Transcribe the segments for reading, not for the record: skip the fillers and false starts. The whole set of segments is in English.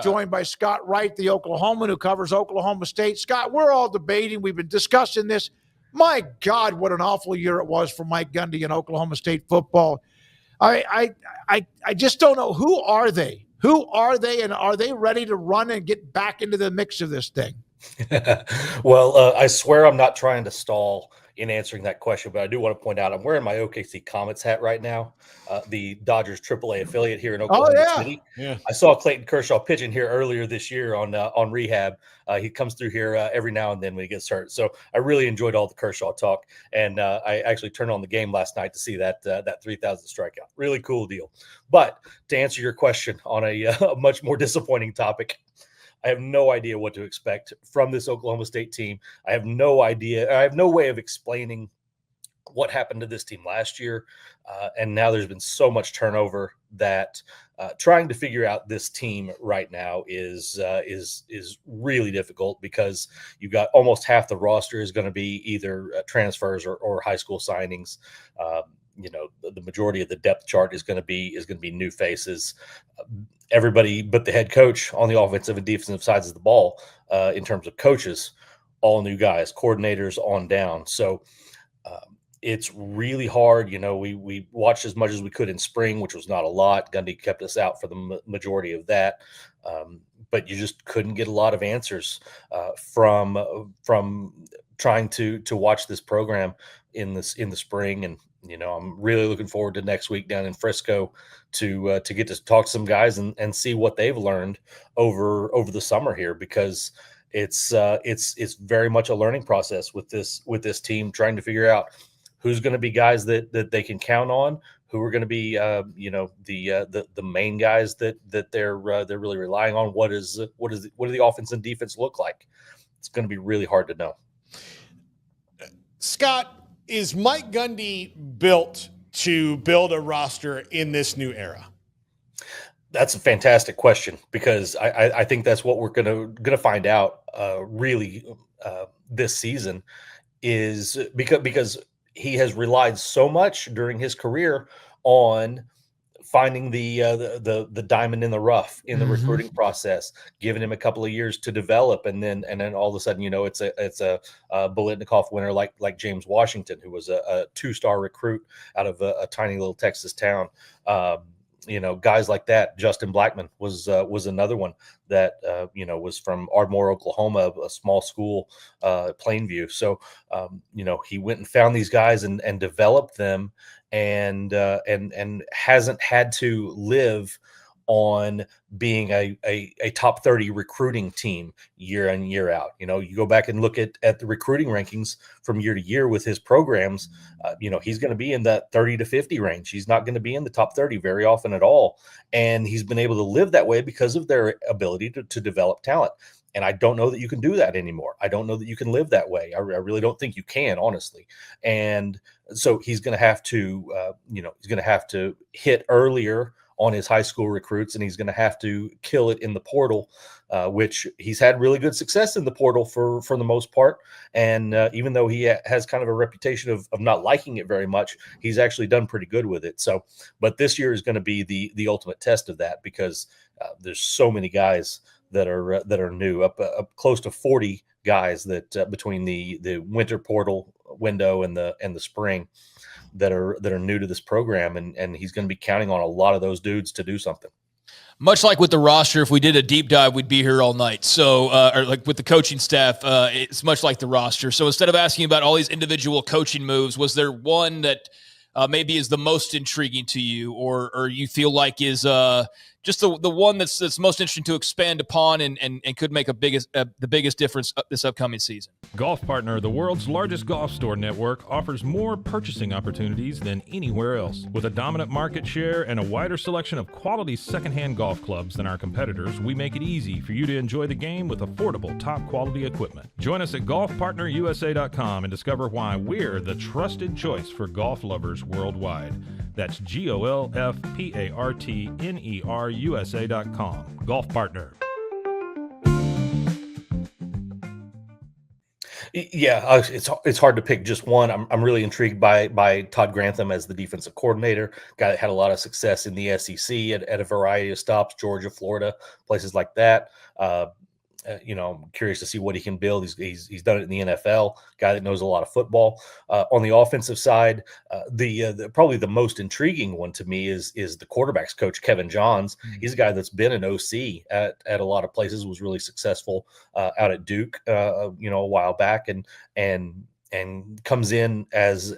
joined by Scott Wright, the Oklahoman, who covers Oklahoma State. Scott, we're all debating. We've been discussing this. My God, what an awful year it was for Mike Gundy and Oklahoma State football. I just don't know. Who are they? Who are they, and are they ready to run and get back into the mix of this thing? Well, I swear I'm not trying to stall in answering that question, but I do want to point out I'm wearing my OKC Comets hat right now, the Dodgers AAA affiliate here in Oklahoma City. Yeah. I saw Clayton Kershaw pitching here earlier this year on rehab. He comes through here every now and then when he gets hurt. So I really enjoyed all the Kershaw talk, and I actually turned on the game last night to see that 3,000 strikeout. Really cool deal. But to answer your question on a much more disappointing topic, I have no idea what to expect from this Oklahoma State team. I have no idea. I have no way of explaining what happened to this team last year. And now there's been so much turnover that trying to figure out this team right now is really difficult, because you've got almost half the roster is going to be either transfers or high school signings. The majority of the depth chart is going to be new faces. Everybody but the head coach on the offensive and defensive sides of the ball, in terms of coaches, all new guys, coordinators on down. So it's really hard. We watched as much as we could in spring, which was not a lot. Gundy kept us out for the majority of that. But you just couldn't get a lot of answers from trying to watch this program in the spring. And I'm really looking forward to next week down in Frisco to get to talk to some guys and see what they've learned over the summer here, because it's very much a learning process with this team, trying to figure out who's going to be guys that they can count on, who are going to be the main guys that they're really relying on. What do the offense and defense look like? It's going to be really hard to know. Scott, is Mike Gundy built to build a roster in this new era? That's a fantastic question, because I think that's what we're gonna find out this season, is because he has relied so much during his career on finding the diamond in the rough in the recruiting process, giving him a couple of years to develop, and then all of a sudden, it's a Biletnikoff winner like James Washington, who was a 2-star recruit out of a tiny little Texas town. Guys like that. Justin Blackman was another one that was from Ardmore, Oklahoma, a small school, Plainview. So he went and found these guys and developed them, and hasn't had to live on being a top 30 recruiting team year in, year out. You go back and look at the recruiting rankings from year to year with his programs, he's going to be in that 30 to 50 range. He's not going to be in the top 30 very often at all. And he's been able to live that way because of their ability to develop talent. And I don't know that you can do that anymore. I don't know that you can live that way. I really don't think you can, honestly. And so he's going to have to, hit earlier on his high school recruits, and he's going to have to kill it in the portal, which he's had really good success in the portal for the most part. And even though he has kind of a reputation of not liking it very much, he's actually done pretty good with it. So, but this year is going to be the ultimate test of that, because there's so many guys that are new, up close to 40 guys that between the winter portal window and the spring that are new to this program, and he's going to be counting on a lot of those dudes to do something. Much like with the roster, if we did a deep dive, we'd be here all night. So, or like with the coaching staff, it's much like the roster. So instead of asking about all these individual coaching moves, was there one that maybe is the most intriguing to you, or you feel like is just the one that's most interesting to expand upon and could make the biggest difference this upcoming season? Golf Partner, the world's largest golf store network, offers more purchasing opportunities than anywhere else. With a dominant market share and a wider selection of quality secondhand golf clubs than our competitors, we make it easy for you to enjoy the game with affordable, top-quality equipment. Join us at golfpartnerusa.com and discover why we're the trusted choice for golf lovers worldwide. That's GOLFPartnerUSA.com. Golf Partner. Yeah, it's hard to pick just one. I'm really intrigued by Todd Grantham as the defensive coordinator. Guy that had a lot of success in the SEC at a variety of stops, Georgia, Florida, places like that. I'm curious to see what he can build. He's done it in the NFL. Guy that knows a lot of football. On the offensive side, the probably the most intriguing one to me is the quarterbacks coach Kevin Johns. He's a guy that's been an OC at a lot of places. Was really successful out at Duke, a while back, and comes in as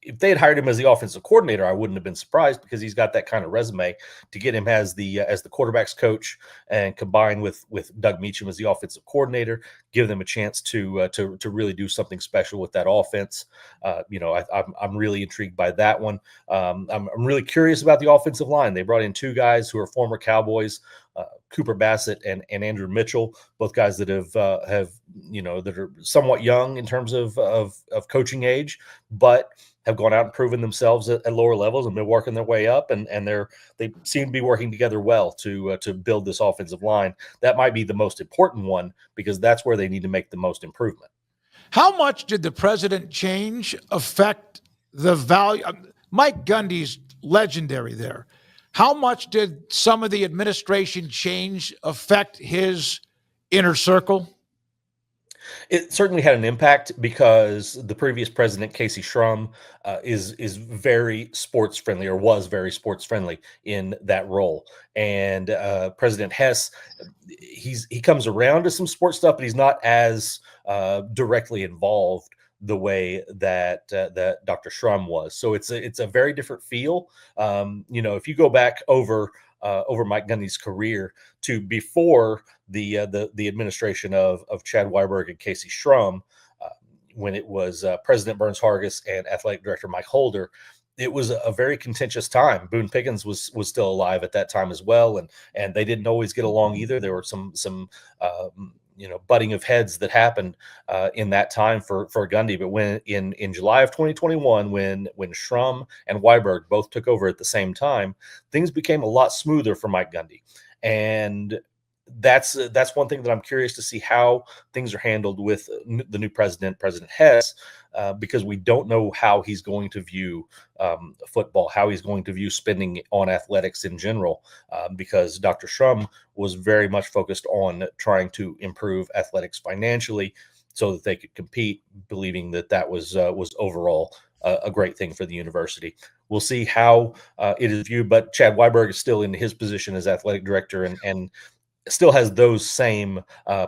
if they had hired him as the offensive coordinator, I wouldn't have been surprised because he's got that kind of resume. To get him as the quarterbacks coach and combined with Doug Meacham as the offensive coordinator, give them a chance to really do something special with that offense. I'm really intrigued by that one. I'm really curious about the offensive line. They brought in two guys who are former Cowboys, Cooper Bassett and Andrew Mitchell, both guys that have that are somewhat young in terms of coaching age, but have gone out and proven themselves at lower levels and been working their way up, and they seem to be working together well to build this offensive line. That might be the most important one because that's where they need to make the most improvement. How much did the president change affect the value? Mike Gundy's legendary there. How much did some of the administration change affect his inner circle? It certainly had an impact because the previous president, Casey Shrum, is very sports friendly, or was very sports friendly in that role. And President Hess, he comes around to some sports stuff, but he's not as directly involved the way that Dr. Shrum was. So it's a very different feel. If you go back over Mike Gundy's career to before the administration of Chad Weiberg and Casey Shrum, when it was President Burns Hargis and Athletic Director Mike Holder, it was a very contentious time. Boone Pickens was still alive at that time as well, and they didn't always get along either. There were some butting of heads that happened in that time for Gundy. But when in July of 2021, when Shrum and Weiberg both took over at the same time, things became a lot smoother for Mike Gundy. And that's one thing that I'm curious to see how things are handled with the new president, President Hess, because we don't know how he's going to view football, how he's going to view spending on athletics in general, because Dr. Shrum was very much focused on trying to improve athletics financially so that they could compete, believing that was overall a great thing for the university. We'll see how it is viewed, but Chad Weiberg is still in his position as athletic director and still has those same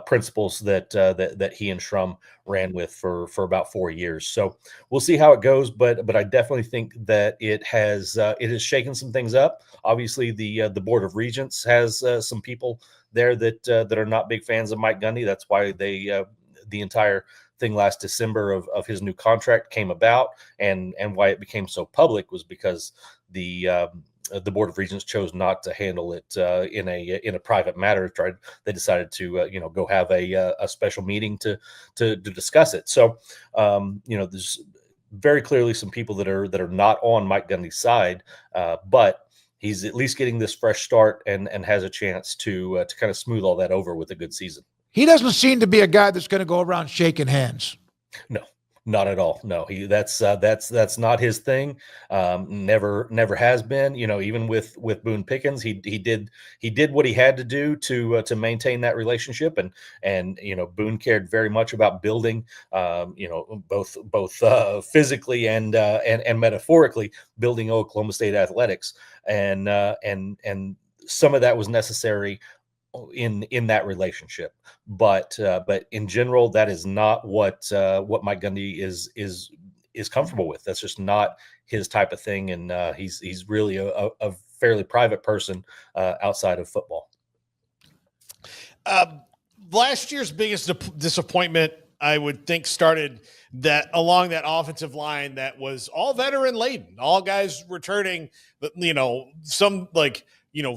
principles that he and Shrum ran with for about 4 years. So we'll see how it goes, but I definitely think that it has shaken some things up. Obviously, the Board of Regents has some people there that are not big fans of Mike Gundy. That's why the entire thing last December of his new contract came about, and why it became so public was because the Board of Regents chose not to handle it in a private matter. They decided to go have a special meeting to discuss it. So there's very clearly some people that are not on Mike Gundy's side, but he's at least getting this fresh start and has a chance to kind of smooth all that over with a good season. He doesn't seem to be a guy that's going to go around shaking hands. No. Not at all. No, that's not his thing. Never has been. Even with Boone Pickens, he did what he had to do to maintain that relationship, and Boone cared very much about building, both physically and metaphorically building Oklahoma State athletics, and some of that was necessary in that relationship, but in general, that is not what Mike Gundy is comfortable with. That's just not his type of thing, and he's really a fairly private person outside of football. Last year's biggest disappointment, I would think, started that along that offensive line that was all veteran laden, all guys returning, some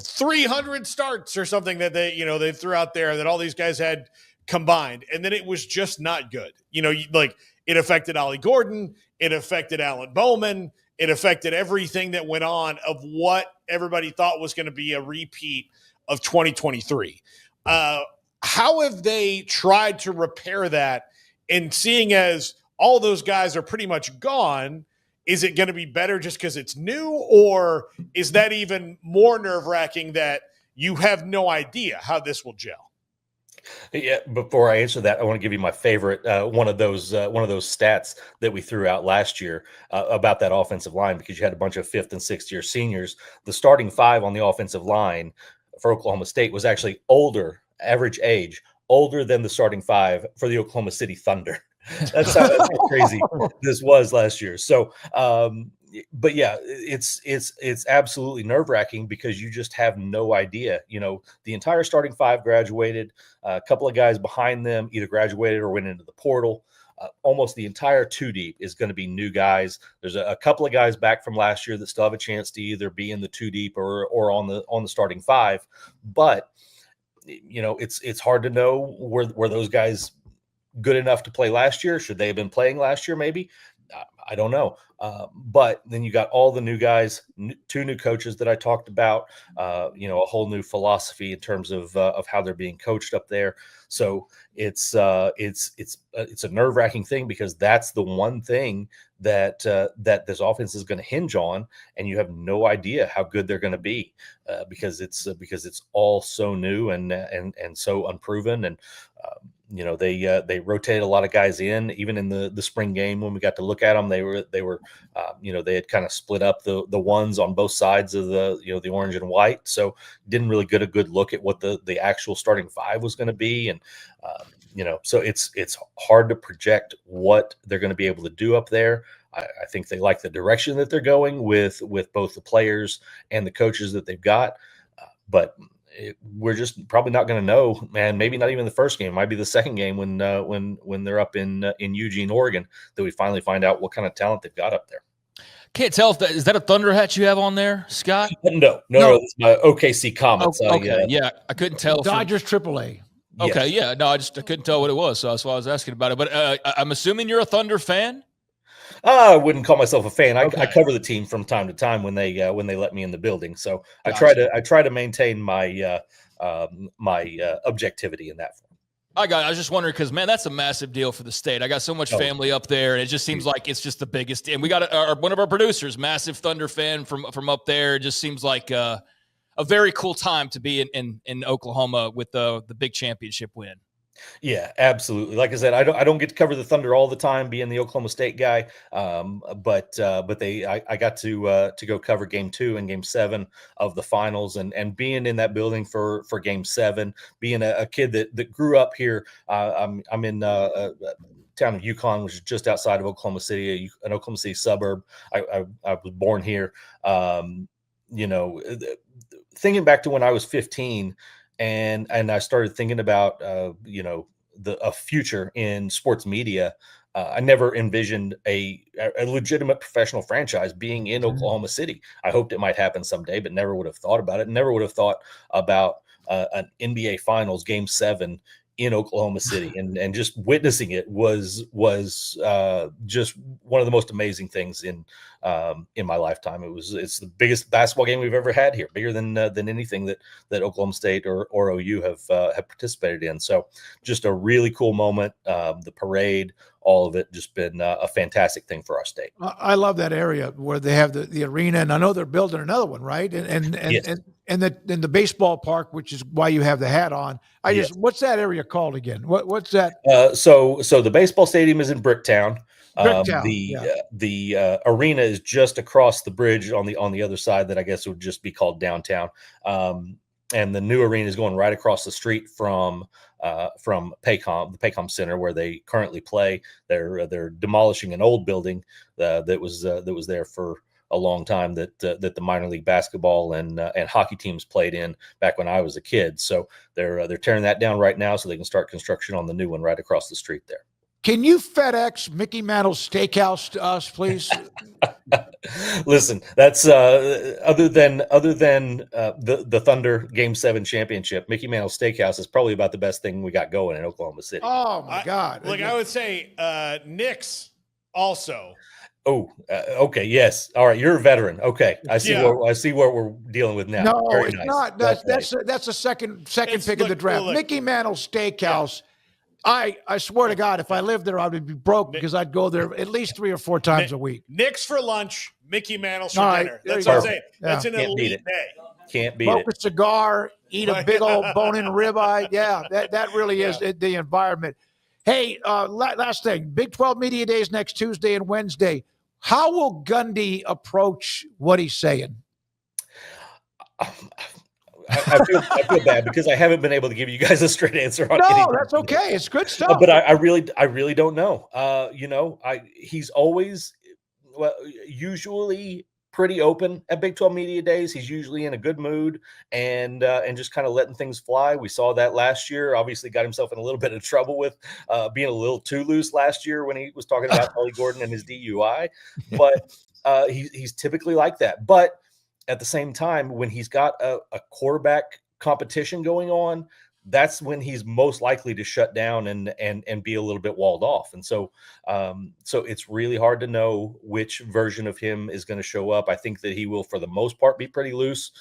300 starts or something that they threw out there that all these guys had combined. And then it was just not good. It affected Ollie Gordon. It affected Alan Bowman. It affected everything that went on of what everybody thought was going to be a repeat of 2023. How have they tried to repair that And seeing as all those guys are pretty much gone, is it going to be better just because it's new, or is that even more nerve-wracking that you have no idea how this will gel? Yeah. Before I answer that, I want to give you my favorite one of those stats that we threw out last year about that offensive line, because you had a bunch of 5th and 6th year seniors. The starting 5 on the offensive line for Oklahoma State was actually older, average age, older than the starting 5 for the Oklahoma City Thunder. That's how crazy this was last year. So, but yeah, it's absolutely nerve-wracking because you just have no idea. The entire starting 5 graduated. A couple of guys behind them either graduated or went into the portal. Almost the entire 2 deep is going to be new guys. There's a couple of guys back from last year that still have a chance to either be in the 2 deep or on the starting 5. But it's hard to know were those guys good enough to play last year. Should they have been playing last year? Maybe. I don't know. But then you got all the new guys, 2 new coaches that I talked about, a whole new philosophy in terms of how they're being coached up there. So it's a nerve-wracking thing, because that's the one thing that this offense is going to hinge on, and you have no idea how good they're going to be because it's all so new and so unproven. And they rotated a lot of guys in, even in the spring game when we got to look at them. They were they had kind of split up the ones on both sides of the orange and white, so didn't really get a good look at what the actual starting 5 was going to be. And so it's hard to project what they're going to be able to do up there. I think they like the direction that they're going with both the players and the coaches that they've got, but we're just probably not going to know, man. Maybe not even the first game. It might be the second game when they're up in Eugene, Oregon, that we finally find out what kind of talent they've got up there. Can't tell if is that a Thunder hat you have on there, Scott? No. It's my OKC Comets. Oh, okay, yeah, I couldn't tell. Dodgers AAA. Okay, Yes. yeah, no, I couldn't tell what it was, so that's why I was asking about it. But I'm assuming you're a Thunder fan. I wouldn't call myself a fan. Okay. I cover the team from time to time when they let me in the building. So Gotcha. I try to maintain my objectivity in that form. I was just wondering because, man, that's a massive deal for the state. I got so much family up there, and it just seems like it's just the biggest. And we got one of our producers, massive Thunder fan from up there. It just seems like a very cool time to be in Oklahoma with the big championship win. Yeah, absolutely. Like I said, I don't get to cover the Thunder all the time, being the Oklahoma State guy. But I got to go cover Game 2 and Game 7 of the finals, and being in that building for Game 7, being a kid that grew up here. I'm in town of Yukon, which is just outside of Oklahoma City, an Oklahoma City suburb. I was born here. Thinking back to when I was 15. And I started thinking about a future in sports media. I never envisioned a legitimate professional franchise being in Oklahoma City. I hoped it might happen someday, but never would have thought about it. Never would have thought about an NBA Finals Game 7 in Oklahoma City, and just witnessing it was just one of the most amazing things in my lifetime. It's the biggest basketball game we've ever had here, bigger than anything that Oklahoma State or OU have participated in. So just a really cool moment. The parade, all of it, just been a fantastic thing for our state. I love that area where they have the arena, and I know they're building another one, right? And Yes. the baseball park, which is why you have the hat on. Yes. What's that area called again? What's that? So the baseball stadium is in Bricktown. Bricktown, The arena is just across the bridge on the other side, that I guess would just be called downtown. And the new arena is going right across the street from Paycom, the Paycom Center, where they currently play. They're demolishing an old building that was there for a long time, that the minor league basketball and hockey teams played in back when I was a kid. So they're tearing that down right now so they can start construction on the new one right across the street there. Can you FedEx Mickey Mantle's Steakhouse to us, please? Listen, that's other than the Thunder Game 7 championship, Mickey Mantle's Steakhouse is probably about the best thing we got going in Oklahoma City. Oh my God! I would say Knicks also. Oh, okay, yes, all right. You're a veteran. Okay, I see. Yeah. I see what we're dealing with now. No, Very it's nice. not. That's a second pick of the draft. Look. Mickey Mantle's Steakhouse. I swear to God, if I lived there, I would be broke because I'd go there at least 3 or 4 times a week. Nick's for lunch, Mickey Mantle's for All right, dinner. there That's you what I'm go. saying. Yeah. That's an Can't beat elite it. day. Can't beat Smoke it. a cigar, eat a big old bone-in ribeye. Yeah, that really is the environment. Hey, last thing, Big 12 Media Days next Tuesday and Wednesday. How will Gundy approach what he's saying? I feel bad because I haven't been able to give you guys a straight answer on No, anything. that's okay. It's good stuff. But I really don't know. He's always usually pretty open at Big 12 Media Days. He's usually in a good mood and just kind of letting things fly. We saw that last year. Obviously, got himself in a little bit of trouble with being a little too loose last year when he was talking about Tully Gordon and his DUI. But he's typically like that. But at the same time, when he's got a quarterback competition going on, that's when he's most likely to shut down and be a little bit walled off. And so it's really hard to know which version of him is going to show up. I think that he will, for the most part, be pretty loose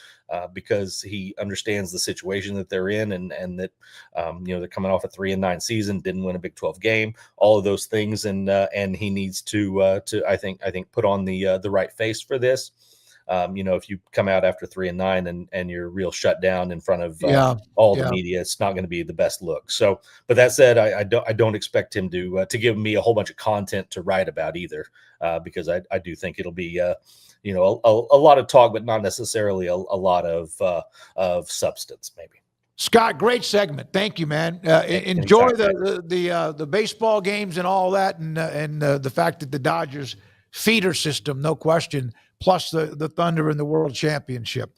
because he understands the situation that they're in and that they're coming off a 3-9 season, didn't win a Big 12 game, all of those things, and he needs to I think put on the right face for this. If you come out after 3-9 and you're real shut down in front of all the media, it's not going to be the best look. So, but that said, I don't expect him to give me a whole bunch of content to write about either, because I do think it'll be a lot of talk, but not necessarily a lot of substance, maybe. Scott, great segment. Thank you, man. Enjoy the baseball games and all that, and the fact that the Dodgers feeder system, no question, plus the Thunder in the World Championship.